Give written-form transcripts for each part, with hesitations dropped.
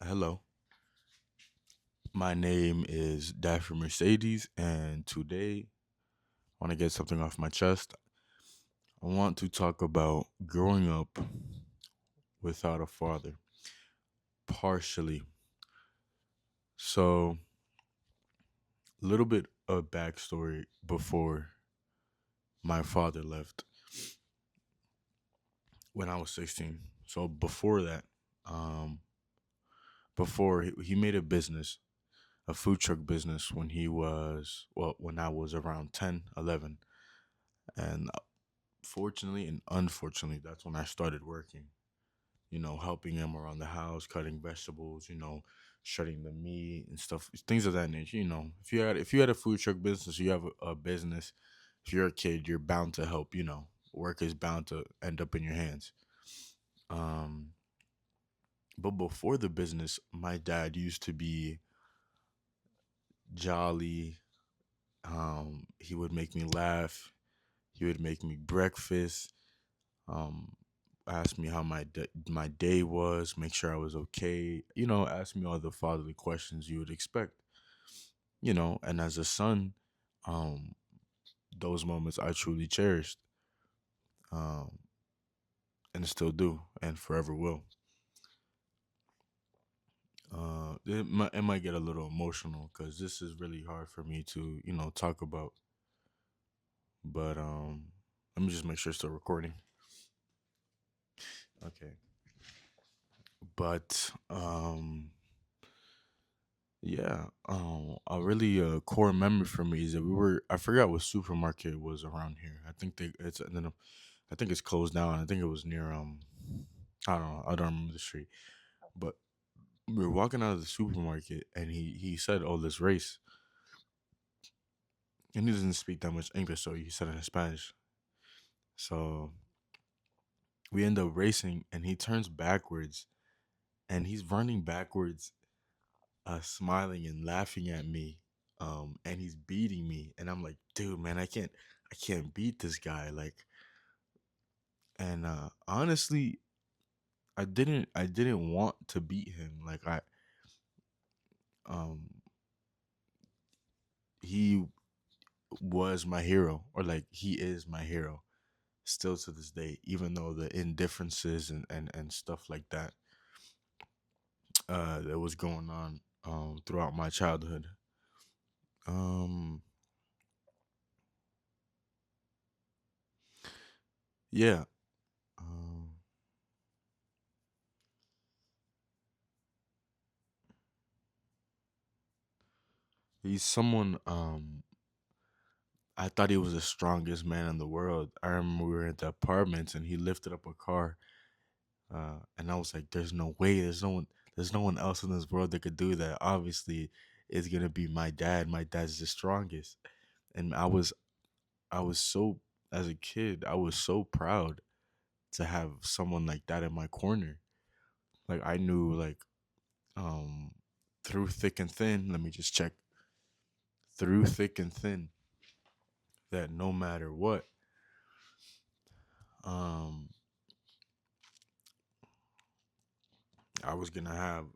Hello, my name is Daffy Mercedes, and today I want to get something off my chest. I want to talk about growing up without a father, partially. So, a little bit of backstory before my father left when I was 16. So, before that, um, before he made a business, a food truck business when I was around 10, 11. And fortunately and unfortunately, that's when I started working. Helping him around the house, cutting vegetables, shredding the meat and stuff, things of that nature. If you had a food truck business, you have a business. If you're a kid, you're bound to help. Work is bound to end up in your hands. Um, but before the business, my dad used to be jolly. He would make me laugh. He would make me breakfast. um ask me how my day was, make sure I was okay, ask me all the fatherly questions you would expect, and as a son, um those moments I truly cherished, um and still do and forever will. It might get a little emotional because this is really hard for me to talk about, but let me just make sure it's still recording. Okay. But yeah, a really core memory for me is that I forgot what supermarket was around here. I think it's closed down. I think it was near I don't know, I don't remember the street. But we were walking out of the supermarket and he said, "Oh, this race." And he doesn't speak that much English, so he said it in Spanish. So we end up racing and he turns backwards and he's running backwards, smiling and laughing at me, and he's beating me, and I'm like, dude, man, I can't beat this guy, like. And honestly, I didn't want to beat him, like. Um he was my hero, or like he is my hero still to this day, even though the indifferences and stuff like that that was going on throughout my childhood. um yeah. um he's someone. I thought he was the strongest man in the world. I remember we were at the apartments and he lifted up a car, and I was like, "There's no way. There's no one else in this world that could do that. Obviously, it's gonna be my dad. My dad's the strongest." And I was so, as a kid, I was so proud to have someone like that in my corner. Like I knew, like, um, through thick and thin. Let me just check. Through thick and thin, that no matter what, um, I was gonna have,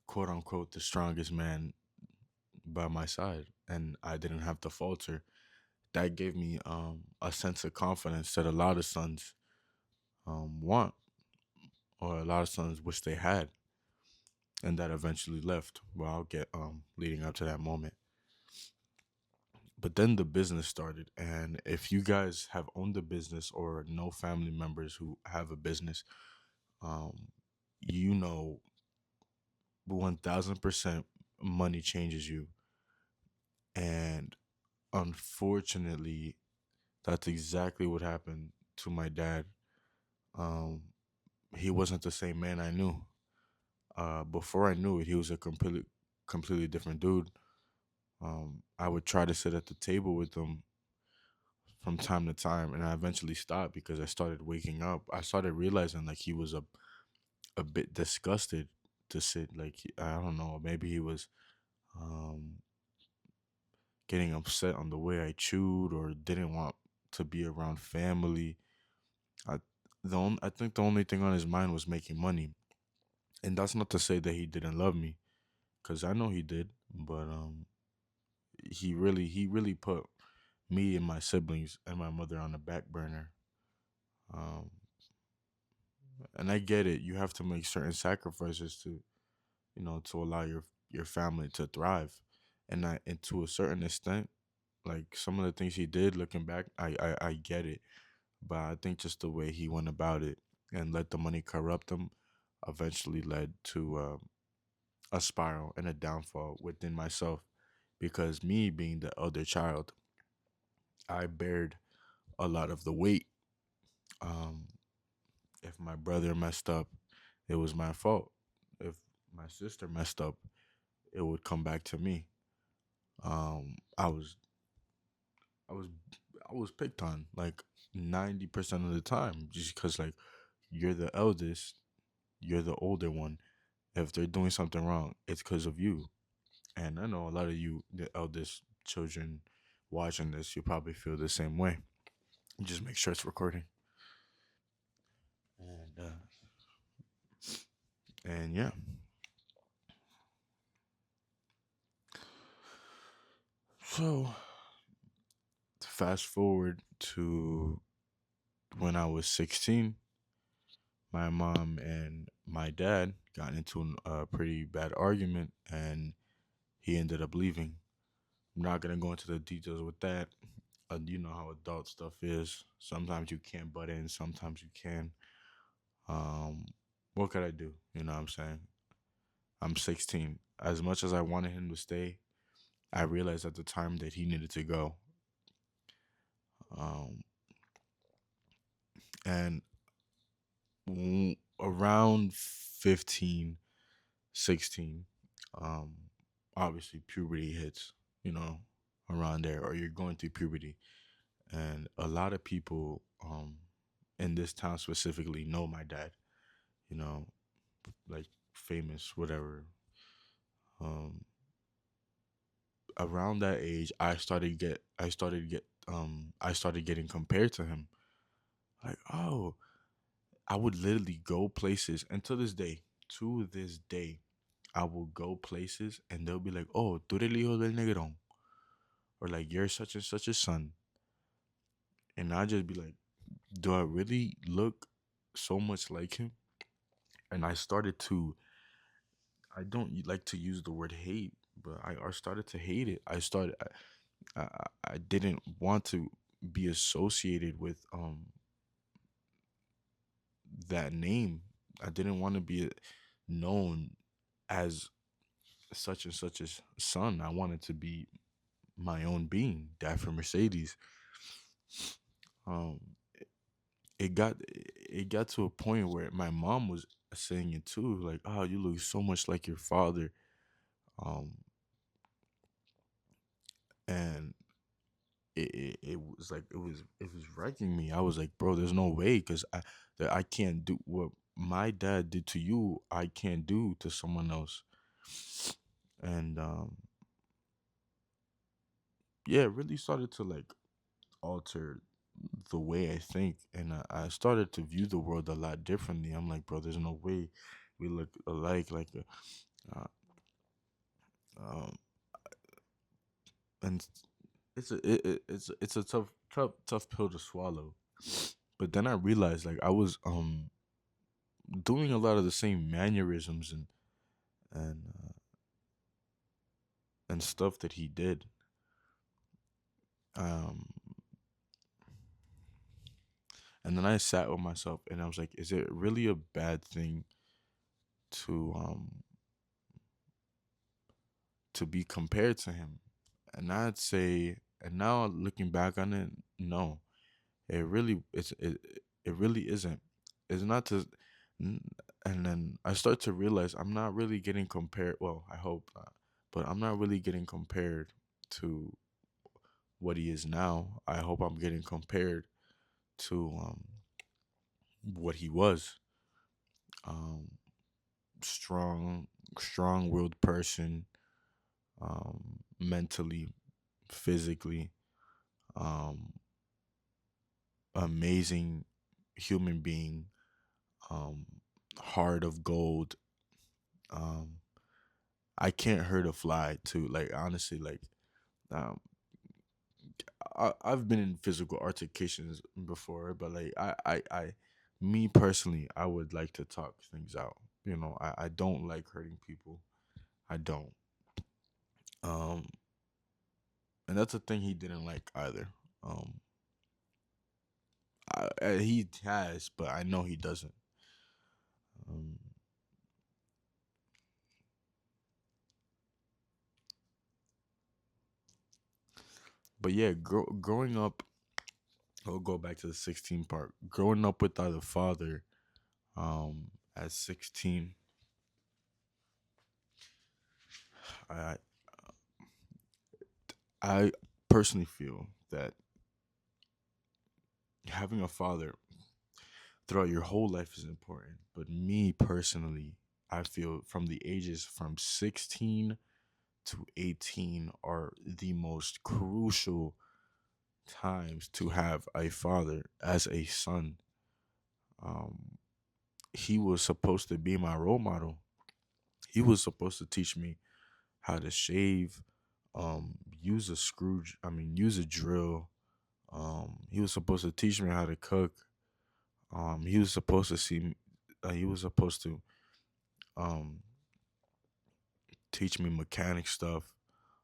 quote unquote, the strongest man by my side, and I didn't have to falter. That gave me a sense of confidence that a lot of sons want, or a lot of sons wish they had, and that eventually left. Well, I'll get leading up to that moment. But then the business started, and if you guys have owned a business or know family members who have a business, um, you know, 1000% money changes you. And unfortunately, that's exactly what happened to my dad. Um, he wasn't the same man I knew. Before I knew it, he was a completely different dude. I would try to sit at the table with him from time to time, and I eventually stopped because I started waking up. I started realizing like he was a bit disgusted to sit. Like I don't know, maybe he was um getting upset on the way I chewed, or didn't want to be around family. I I think the only thing on his mind was making money. And that's not to say that he didn't love me, because I know he did, but he really put me and my siblings and my mother on the back burner. Um, and I get it. You have to make certain sacrifices to, to allow your family to thrive. And to a certain extent, like some of the things he did, looking back, I get it. But I think just the way he went about it and let the money corrupt him eventually led to a spiral and a downfall within myself. Because me being the elder child, I bared a lot of the weight. Um, if my brother messed up, it was my fault. If my sister messed up, it would come back to me. Um, I was I was I was picked on like 90% of the time just because like you're the eldest, you're the older one. If they're doing something wrong, it's because of you. And I know a lot of you, the eldest children watching this, you probably feel the same way. Just make sure it's recording. And yeah. So fast forward to when I was 16, my mom and my dad got into a pretty bad argument, and he ended up leaving. I'm not gonna go into the details with that. You know how adult stuff is. Sometimes you can't butt in, sometimes you can. Um, what could I do? You know what I'm saying? I'm 16. As much as I wanted him to stay, I realized at the time that he needed to go. Um, and around 15, 16, um, obviously puberty hits, you know, around there, or you're going through puberty. And a lot of people in this town specifically know my dad, you know, like famous, whatever. Um, Around that age, I started getting compared to him. Like, oh, I would literally go places, and to this day, I will go places, and they'll be like, "Oh, tú eres el hijo del negrón," or like, "You're such and such a son," and I just be like, "Do I really look so much like him?" And I don't like to use the word hate, but I started to hate it. I didn't want to be associated with that name. I didn't want to be known as such and such a son. I wanted to be my own being, Dad for Mercedes. Um, it got to a point where my mom was saying it too, like, "Oh, you look so much like your father," um, and it was like it was wrecking me. I was like, "Bro, there's no way, because I can't do what my dad did to you. I can't do to someone else." And yeah, it really started to like alter the way I think, and I started to view the world a lot differently. I'm like, bro, there's no way we look alike. Like, uh, um, and it's a tough pill to swallow. But then I realized like I was doing a lot of the same mannerisms and and stuff that he did. Um, and then I sat with myself and I was like, is it really a bad thing to to be compared to him? And I'd say, and now looking back on it, no, it really isn't. It's not to, n- and then I start to realize I'm not really getting compared. Well, I hope not, but I'm not really getting compared to what he is now. I hope I'm getting compared to what he was. Um, strong, strong-willed person, mentally, physically, um, amazing human being, um, heart of gold, Um, I can't hurt a fly too. Like honestly, like um, I've been in physical altercations before, but like me personally, I would like to talk things out. I don't like hurting people. I don't. Um, and that's a thing he didn't like either. Um, he has, but I know he doesn't. Um, but yeah, growing up, I'll go back to the 16 part. Growing up without a father, at 16, I I personally feel that having a father throughout your whole life is important. But me personally, I feel from the ages from 16 to 18 are the most crucial times to have a father as a son. Um, he was supposed to be my role model. He was supposed to teach me how to shave, use a screw, use a drill. He was supposed to teach me how to cook. He was supposed to he was supposed to um teach me mechanic stuff,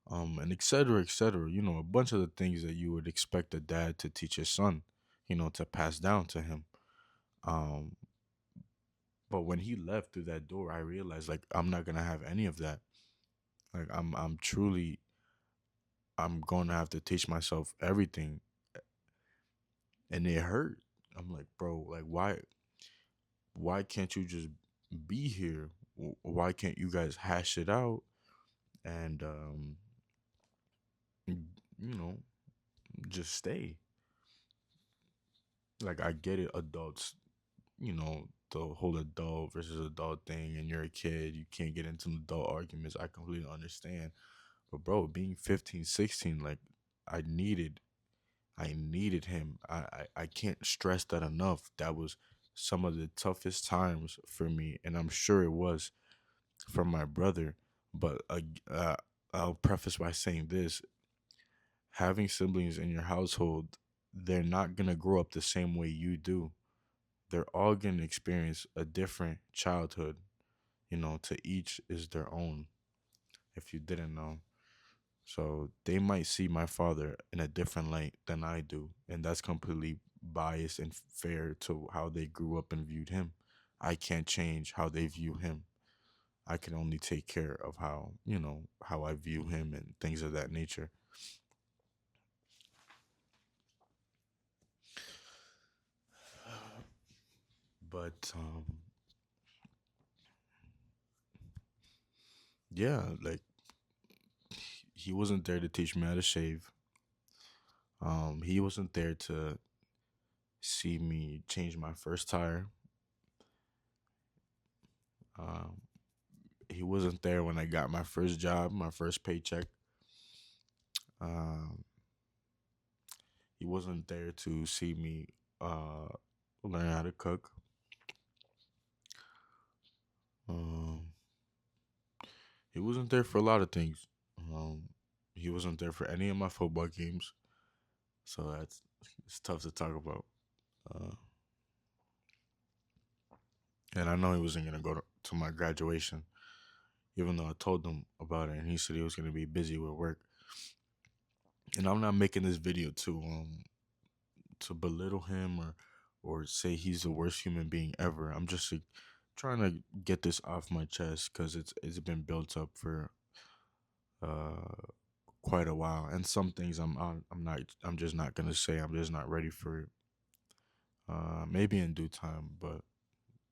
and et cetera, et cetera. A bunch of the things that you would expect a dad to teach his son, to pass down to him. Um, but when he left through that door, I realized like I'm not gonna have any of that. Like I'm going to have to teach myself everything, and it hurt. I'm like, bro, like why can't you just be here? Why can't you guys hash it out and you know just stay? Like I get it, adults, the whole adult versus adult thing, and you're a kid, you can't get into adult arguments. I completely understand. But bro, being 15, 16, like I needed I needed him. I can't stress that enough. That was some of the toughest times for me, and I'm sure it was for my brother. But I'll preface by saying this: having siblings in your household, they're not gonna grow up the same way you do. They're all gonna experience a different childhood. To each is their own. If you didn't know. So they might see my father in a different light than I do, and that's completely biased and fair to how they grew up and viewed him. I can't change how they view him. I can only take care of how I view him and things of that nature. But yeah, like he wasn't there to teach me how to shave. He wasn't there to see me change my first tire. Um, he wasn't there when I got my first job, my first paycheck. Um, he wasn't there to see me uh, learn how to cook. Um, he wasn't there for a lot of things. Um, he wasn't there for any of my football games, so it's tough to talk about. Uh, and I know he wasn't gonna go to my graduation, even though I told him about it, and he said he was gonna be busy with work. And I'm not making this video to belittle him or say he's the worst human being ever. I'm just like, trying to get this off my chest because it's been built up for uh quite a while, and some things I'm just not gonna say. I'm just not ready for it. Maybe in due time, but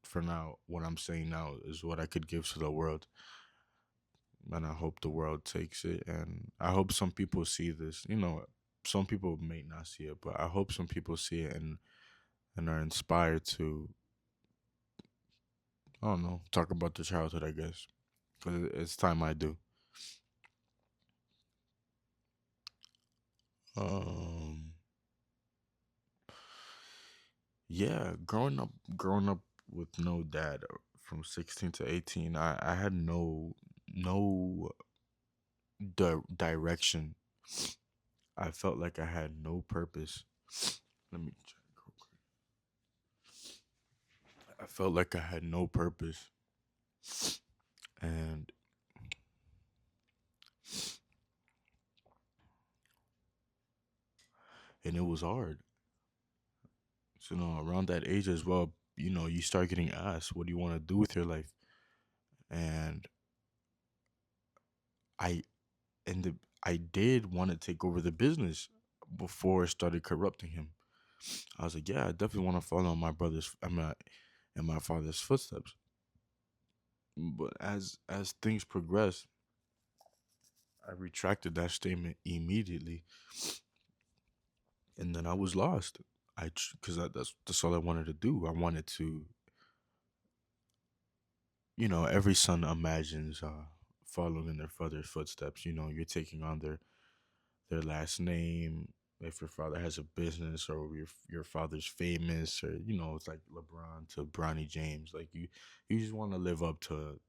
for now, what I'm saying now is what I could give to the world, and I hope the world takes it, and I hope some people see this. Some people may not see it, but I hope some people see it and are inspired to, I don't know, talk about the childhood, I guess, because it's time I do. Um, yeah, growing up with no dad. from 16 to 18, I had no direction. I felt like I had no purpose. Let me check real quick. I felt like I had no purpose, and it was hard. So, around that age as well, you start getting asked, what do you want to do with your life? And I and the I did want to take over the business before it started corrupting him. I was like, yeah, I definitely want to follow in my brother's, in my father's footsteps. But as things progressed, I retracted that statement immediately, and then I was lost. Because that's all I wanted to do. I wanted to, every son imagines following in their father's footsteps. You're taking on their last name. If your father has a business, or your father's famous, or it's like LeBron to Bronny James. Like you just want to live up to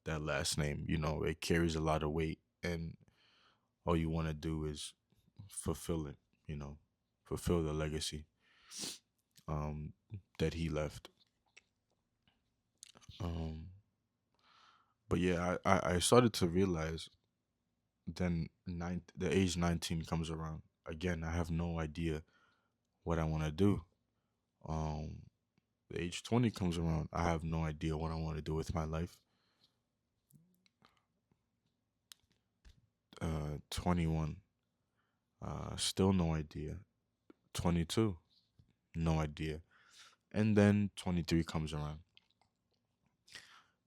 that last name. It carries a lot of weight, and all you want to do is fulfill it. You know, fulfill the legacy um that he left. Um, but yeah, I started to realize, then the age 19 comes around again. I have no idea what I want to do. Um, the age 20 comes around. I have no idea what I want to do with my life. 21, still no idea. 22, no idea. And then 23 comes around.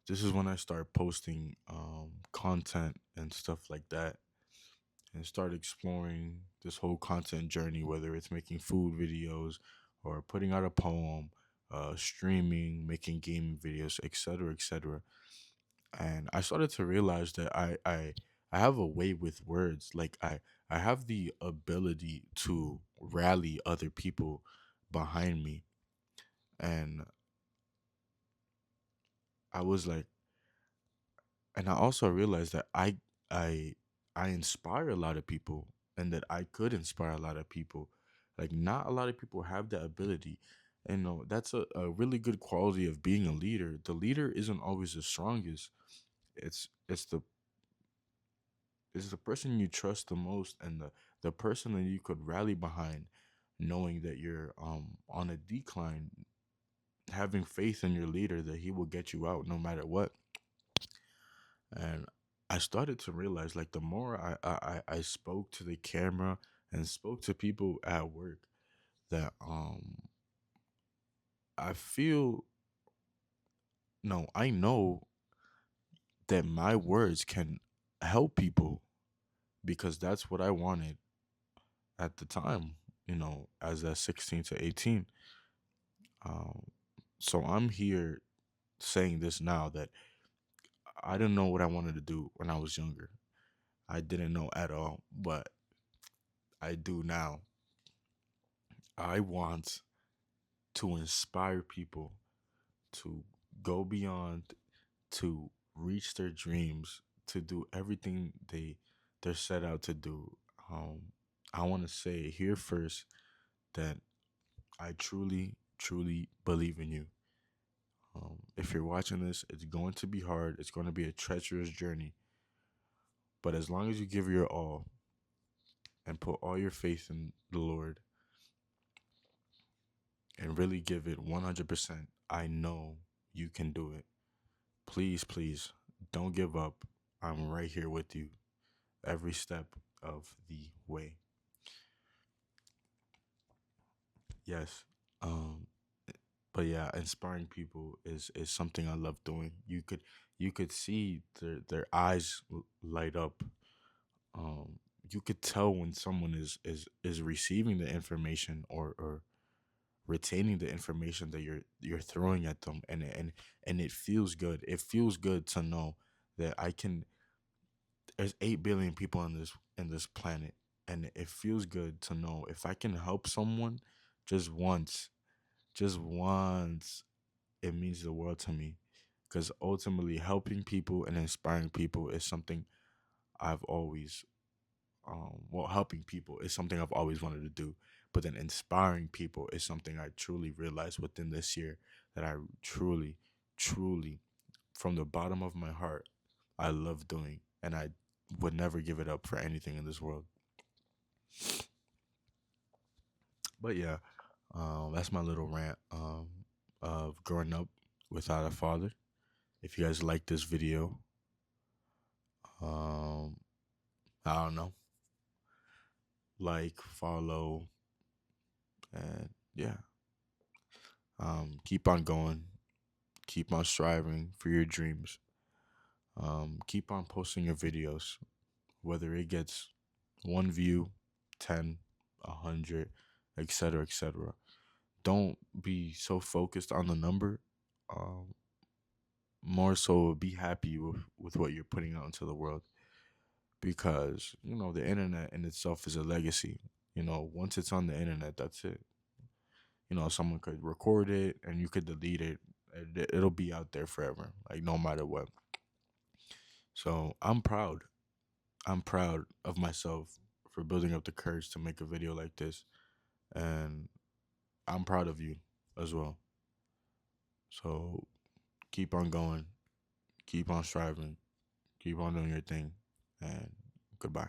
This is when I start posting content and stuff like that, and start exploring this whole content journey, whether it's making food videos or putting out a poem, streaming, making gaming videos, etc., etc. And I started to realize that I have a way with words. Like I have the ability to rally other people behind me, and I was like, and I also realized that I I inspire a lot of people, and that I could inspire a lot of people. Like, not a lot of people have that ability. And no, that's a really good quality of being a leader. The leader isn't always the strongest. It's the person you trust the most, and the person that you could rally behind, knowing that you're on a decline, having faith in your leader that he will get you out no matter what. And I started to realize, like, the more I spoke to the camera and spoke to people at work, that I feel, no, I know that my words can help people, because that's what I wanted at the time, as a 16 to 18. Um, so I'm here saying this now, that I didn't know what I wanted to do when I was younger. I didn't know at all, but I do now. I want to inspire people to go beyond, to reach their dreams, to do everything they're set out to do. Um, I want to say here first that I truly, truly believe in you. If you're watching this, it's going to be hard. It's going to be a treacherous journey. But as long as you give your all and put all your faith in the Lord, and really give it 100%, I know you can do it. Please, please don't give up. I'm right here with you every step of the way. Yes. Um but yeah, inspiring people is something I love doing. You could see their eyes light up. You could tell when someone is receiving the information, or retaining the information that you're throwing at them, and it feels good. It feels good to know that I can there's 8 billion people on this planet, and it feels good to know if I can help someone just once, just once, it means the world to me. because ultimately helping people and inspiring people is something I've always helping people is something I've always wanted to do. But then inspiring people is something I truly realized within this year that I truly, truly, from the bottom of my heart, I love doing, and I would never give it up for anything in this world. But yeah, that's my little rant of growing up without a father. If you guys like this video, um, I don't know, like, follow, and yeah, keep on going, keep on striving for your dreams. Keep on posting your videos, whether it gets one view, 10, 100, etc., etc. Don't be so focused on the number. Um, More so, be happy with what you're putting out into the world, because the internet in itself is a legacy. Once it's on the internet, that's it. Someone could record it and you could delete it. It'll be out there forever, like, no matter what. So I'm proud of myself for building up the courage to make a video like this, and I'm proud of you as well. So keep on going, keep on striving, keep on doing your thing, and goodbye.